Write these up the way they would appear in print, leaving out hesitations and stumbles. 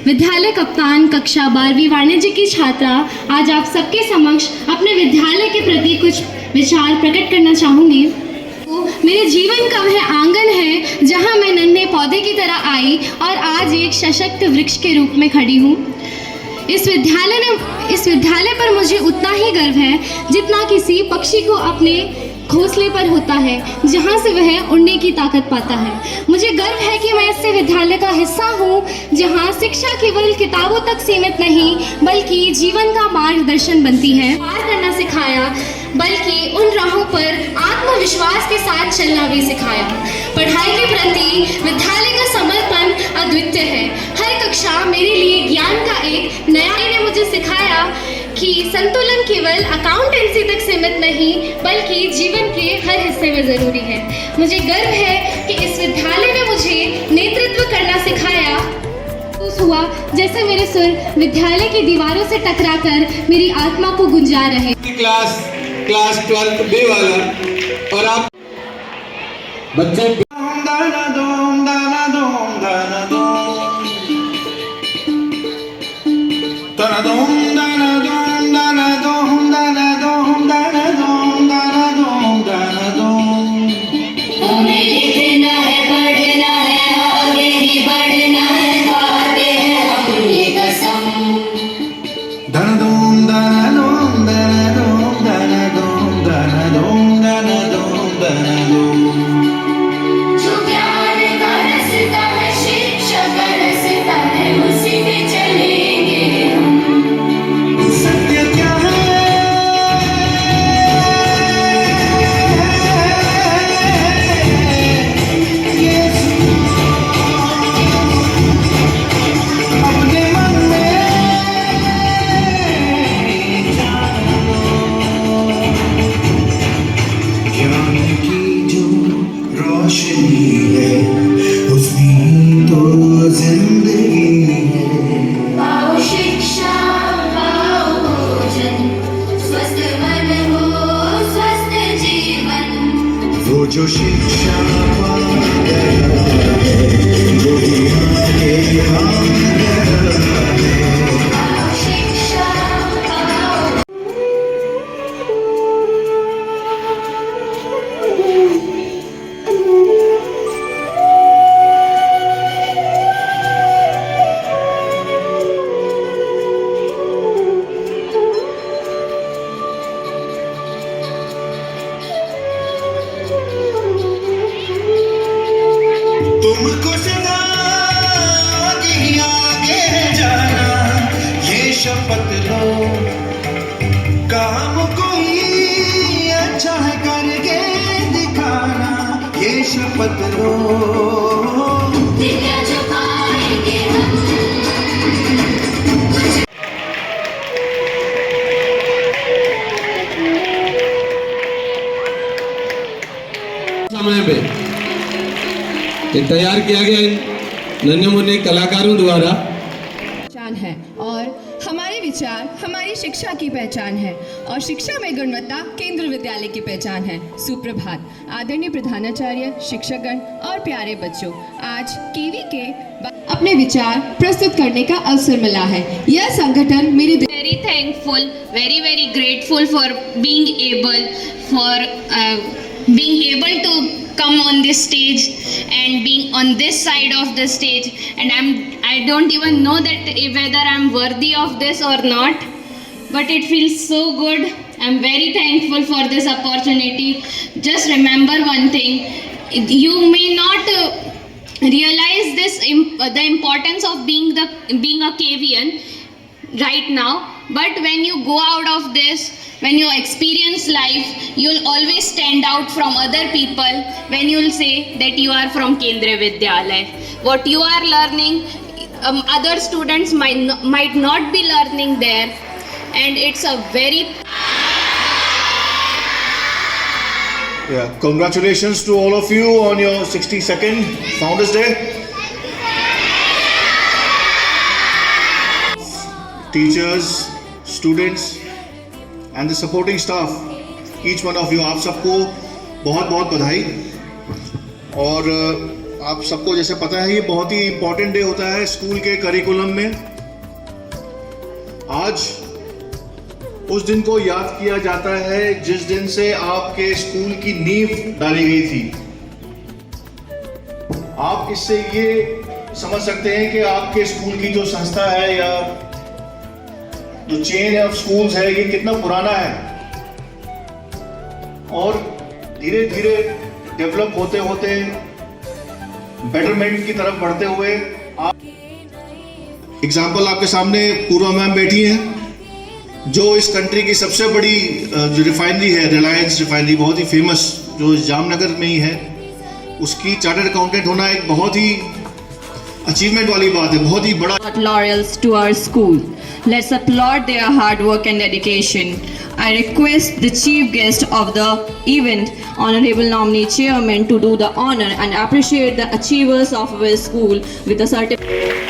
विद्यालय कप्तान कक्षा 12वीं वाणिज्य की छात्रा आज आप सबके समक्ष अपने विद्यालय के प्रति कुछ विचार प्रकट करना चाहूँगी। तो मेरे जीवन का वह आंगन है जहाँ मैं नन्हे पौधे की तरह आई और आज एक सशक्त वृक्ष के रूप में खड़ी हूँ। इस विद्यालय पर मुझे उतना ही गर्व है जितना किसी पक्षी को अपने घोंसले पर होता है जहाँ से वह उड़ने की ताकत पाता है। मुझे गर्व है कि मैं ऐसे विद्यालय का हिस्सा हूँ जहाँ शिक्षा केवल किताबों तक सीमित नहीं बल्कि जीवन का मार्गदर्शन बनती है। पार करना सिखाया बल्कि उन राहों पर आत्मविश्वास के साथ चलना भी सिखाया। पढ़ाई के प्रति विद्यालय का समर्पण अद्वितीय है। हर कक्षा मेरे लिए ज्ञान का एक नया ने मुझे सिखाया कि संतुलन केवल अकाउंटेंसी तक सीमित नहीं बल्कि जीवन के हर हिस्से में ज़रूरी है। मुझे गर्व है कि इस विद्यालय ने मुझे नेतृत्व करना सिखाया। हुआ जैसे मेरे सुर विद्यालय की दीवारों से टकराकर मेरी आत्मा को गुंजा रहे। क्लास 12 बी वाला और आप बच्चे दाना दोम दाना दोम दाना दोम दाना दोम दाना दोम दाना दोम दाना दोम दाना दोम दाना दोम दाना दोम। हमें लिखना है पढ़ना है आगे ही बढ़ना है खाते हैं अपनी कसम। दाना दोम दाना दोम दाना दोम दाना दोम दाना दोम दाना दोम दाना दोम। जो ज्ञान का रास्ता है शिक्षा का रास्ता है उसी पे चलेंगे हम। सत्य क्या है ये अपने मन में जानो। ज्ञान की जो रोशनी है उसमें तो जिंदगी है। पाओ शिक्षा पाओ भोजन स्वस्थ मन हो स्वस्थ जीवन। वो जो शिक्षा पा गया है वही आगे आ गया है। पाओ शिक्षा पाओ तुमको सदा आगे जाना ये शपथ लो। काम कोई अच्छा है करके दिखाना ये शपथ लो। दिव्या जो पाएंगे हम। समय पे ये तैयार किया गया इन नन्हे मुन्ने कलाकारों द्वारा पहचान है और हमारे विचार हमारी शिक्षा की पहचान है और शिक्षा में गुणवत्ता केंद्र विद्यालय की पहचान है। सुप्रभात आदरणीय प्रधानाचार्य, शिक्षकगण और प्यारे बच्चों, आज केवी के अपने विचार प्रस्तुत करने का अवसर मिला है। यह संगठन मेरे very thankful, very grateful for being able to come on this stage and being on this side of the stage, and I don't even know that whether I'm worthy of this or not, but it feels so good. I'm very thankful for this opportunity. Just remember one thing, you may not realize this the importance of being a KVN right now, but when you go out of this, when you experience life, you'll always stand out from other people when you'll say that you are from Kendriya Vidyalaya. What you are learning, other students might not be learning there, and it's a very Congratulations to all of you on your 62nd Founders Day. Teachers, students and the supporting staff, each one of you, आप सबको बहुत बहुत बधाई। और आप सबको जैसे पता है, ये बहुत ही इम्पोर्टेंट डे होता है स्कूल के करिकुलम में। आज उस दिन को याद किया जाता है जिस दिन से आपके स्कूल की नींव डाली गई थी। आप इससे ये समझ सकते हैं कि आपके स्कूल की जो संस्था है या जो चेन ऑफ स्कूल्स है, ये कितना पुराना है और धीरे धीरे डेवलप होते होते बेटरमेंट की तरफ बढ़ते हुए एग्जाम्पल आपके सामने पूर्वा मैम बैठी हैं, जो इस कंट्री की सबसे बड़ी जो रिफाइनरी है, रिलायंस रिफाइनरी, बहुत ही फेमस, जो जामनगर में ही है, उसकी चार्टर्ड अकाउंटेंट होना एक बहुत ही अचीवमेंट वाली बात है, बहुत ही बड़ा। Laurels to our school. Let's applaud their hard work and dedication. I request the chief guest of the event, Honorable Nominee Chairman, to do the honor and appreciate the achievers of our school with a certificate.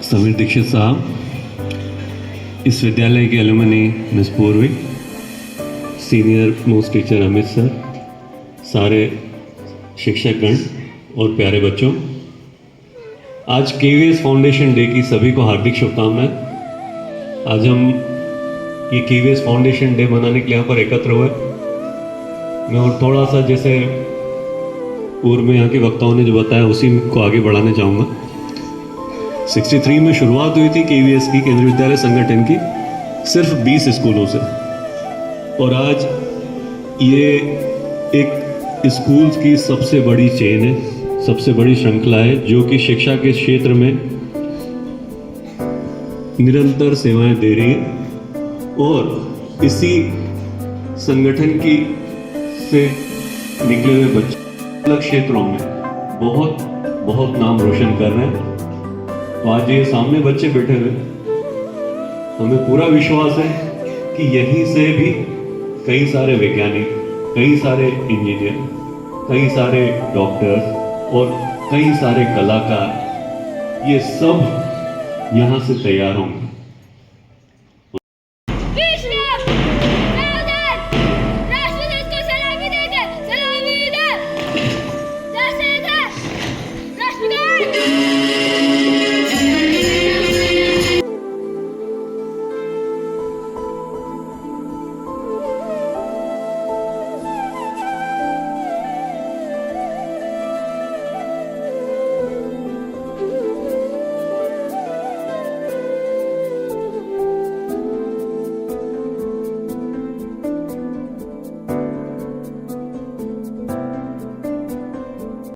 Sameer Dixit साहब, इस विद्यालय के alumni miss पूर्वी, senior most teacher Amit sir, सारे शिक्षकगण और प्यारे बच्चों, आज केवीएस फाउंडेशन डे की सभी को हार्दिक शुभकामनाएं। आज हम ये केवीएस फाउंडेशन डे मनाने के लिए यहाँ पर एकत्र हुए। मैं और थोड़ा सा जैसे पूर्व में यहाँ के वक्ताओं ने जो बताया उसी को आगे बढ़ाना चाहूँगा। 63 में शुरुआत हुई थी केवीएस की, केंद्रीय विद्यालय संगठन की, सिर्फ 20 स्कूलों से, और आज ये एक स्कूल की सबसे बड़ी चेन है, सबसे बड़ी श्रृंखला है जो कि शिक्षा के क्षेत्र में निरंतर सेवाएं दे रही है। और इसी संगठन की से निकले हुए बच्चे अलग क्षेत्रों में बहुत बहुत नाम रोशन कर रहे हैं। तो आज ये सामने बच्चे बैठे हुए, हमें पूरा विश्वास है कि यहीं से भी कई सारे वैज्ञानिक, कई सारे इंजीनियर, कई सारे डॉक्टर्स और कई सारे कलाकार, ये सब यहाँ से तैयार होंगे।